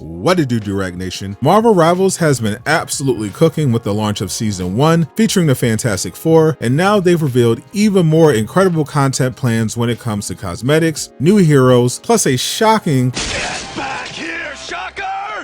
What it do, Durag Nation? Marvel Rivals has been absolutely cooking with the launch of Season 1 featuring the Fantastic Four, and now they've revealed even more incredible content plans when it comes to cosmetics, new heroes, plus a shocking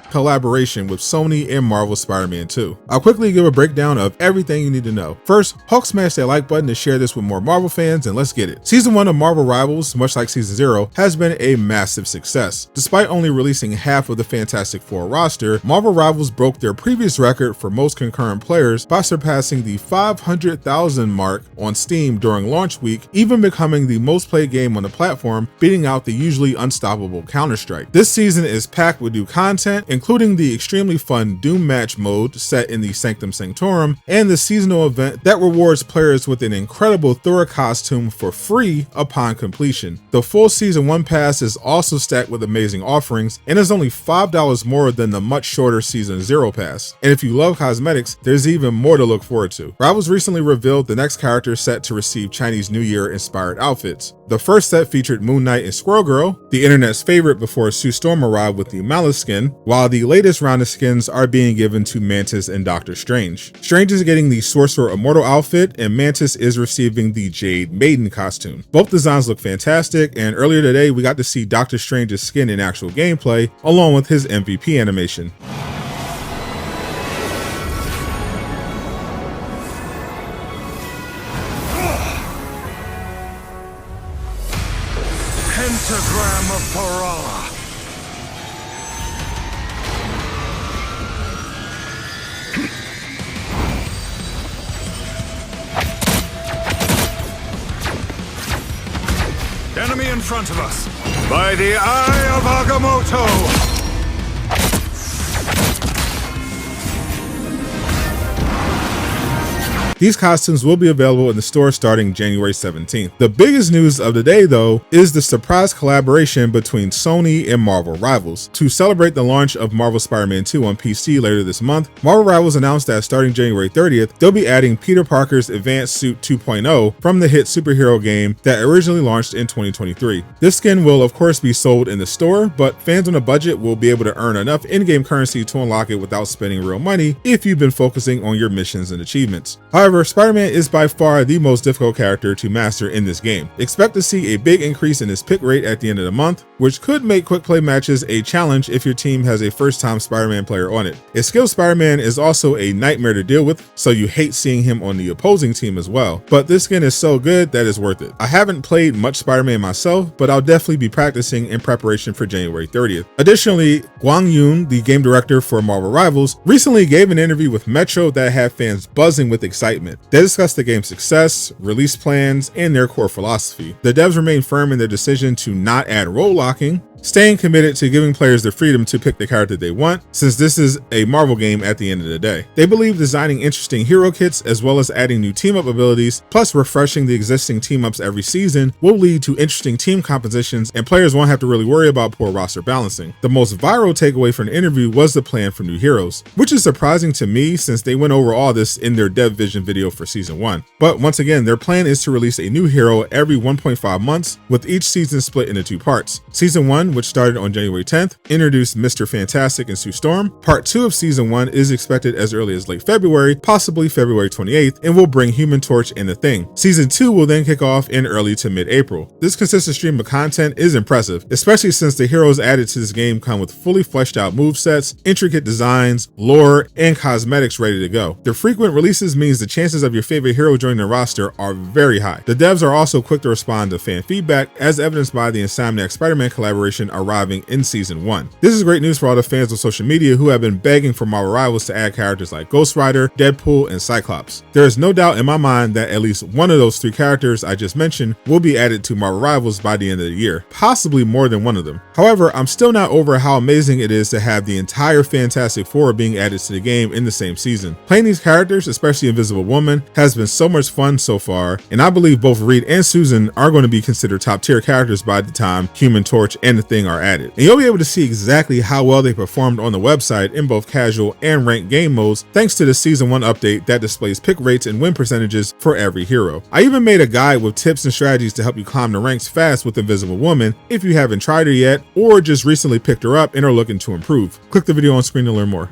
collaboration with Sony and Marvel Spider-Man 2. I'll quickly give a breakdown of everything you need to know. First, Hulk smash that like button to share this with more Marvel fans, and let's get it. Season 1 of Marvel Rivals, much like Season 0, has been a massive success. Despite only releasing half of the Fantastic Four roster, Marvel Rivals broke their previous record for most concurrent players by surpassing the 500,000 mark on Steam during launch week, even becoming the most played game on the platform, beating out the usually unstoppable Counter-Strike. This season is packed with new content, including the extremely fun Doom Match mode set in the Sanctum Sanctorum, and the seasonal event that rewards players with an incredible Thor costume for free upon completion. The full Season 1 pass is also stacked with amazing offerings, and is only $5 more than the much shorter Season 0 pass. And if you love cosmetics, there's even more to look forward to. Rivals recently revealed the next character set to receive Chinese New Year inspired outfits. The first set featured Moon Knight and Squirrel Girl, the internet's favorite before Sue Storm arrived with the Malice skin, while the latest round of skins are being given to Mantis and Doctor Strange. Strange is getting the Sorcerer Immortal outfit, and Mantis is receiving the Jade Maiden costume. Both designs look fantastic, and earlier today we got to see Doctor Strange's skin in actual gameplay, along with his MVP animation. Pentagram of Parala. Enemy in front of us. By the Eye of Agamotto. These costumes will be available in the store starting January 17th. The biggest news of the day, though, is the surprise collaboration between Sony and Marvel Rivals. To celebrate the launch of Marvel Spider-Man 2 on PC later this month, Marvel Rivals announced that starting January 30th, they'll be adding Peter Parker's Advanced Suit 2.0 from the hit superhero game that originally launched in 2023. This skin will of course be sold in the store, but fans on a budget will be able to earn enough in-game currency to unlock it without spending real money if you've been focusing on your missions and achievements. However, Spider-Man is by far the most difficult character to master in this game. Expect to see a big increase in his pick rate at the end of the month, which could make quick play matches a challenge if your team has a first-time Spider-Man player on it. A skilled Spider-Man is also a nightmare to deal with, so you hate seeing him on the opposing team as well. But this skin is so good that it's worth it. I haven't played much Spider-Man myself, but I'll definitely be practicing in preparation for January 30th. Additionally, Guang Yun, the game director for Marvel Rivals, recently gave an interview with Metro that had fans buzzing with excitement. They discussed the game's success, release plans, and their core philosophy. The devs remain firm in their decision to not add role locking, staying committed to giving players the freedom to pick the character they want, since this is a Marvel game at the end of the day. They believe designing interesting hero kits as well as adding new team-up abilities, plus refreshing the existing team-ups every season, will lead to interesting team compositions, and players won't have to really worry about poor roster balancing. The most viral takeaway from the interview was the plan for new heroes, which is surprising to me since they went over all this in their dev vision video for Season 1. But once again, their plan is to release a new hero every 1.5 months, with each season split into 2 parts. Season 1, which started on January 10th, introduced Mr. Fantastic and Sue Storm. Part 2 of Season 1 is expected as early as late February, possibly February 28th, and will bring Human Torch and the Thing. Season 2 will then kick off in early to mid-April. This consistent stream of content is impressive, especially since the heroes added to this game come with fully fleshed out movesets, intricate designs, lore, and cosmetics ready to go. The frequent releases means the chances of your favorite hero joining the roster are very high. The devs are also quick to respond to fan feedback, as evidenced by the Insomniac Spider-Man collaboration arriving in Season 1. This is great news for all the fans on social media who have been begging for Marvel Rivals to add characters like Ghost Rider, Deadpool, and Cyclops. There is no doubt in my mind that at least one of those 3 characters I just mentioned will be added to Marvel Rivals by the end of the year, possibly more than one of them. However, I'm still not over how amazing it is to have the entire Fantastic Four being added to the game in the same season. Playing these characters, especially Invisible Woman, has been so much fun so far, and I believe both Reed and Susan are going to be considered top tier characters by the time Human Torch and the thing are added. And you'll be able to see exactly how well they performed on the website in both casual and ranked game modes thanks to the Season 1 update that displays pick rates and win percentages for every hero. I even made a guide with tips and strategies to help you climb the ranks fast with Invisible Woman if you haven't tried her yet or just recently picked her up and are looking to improve. Click the video on screen to learn more.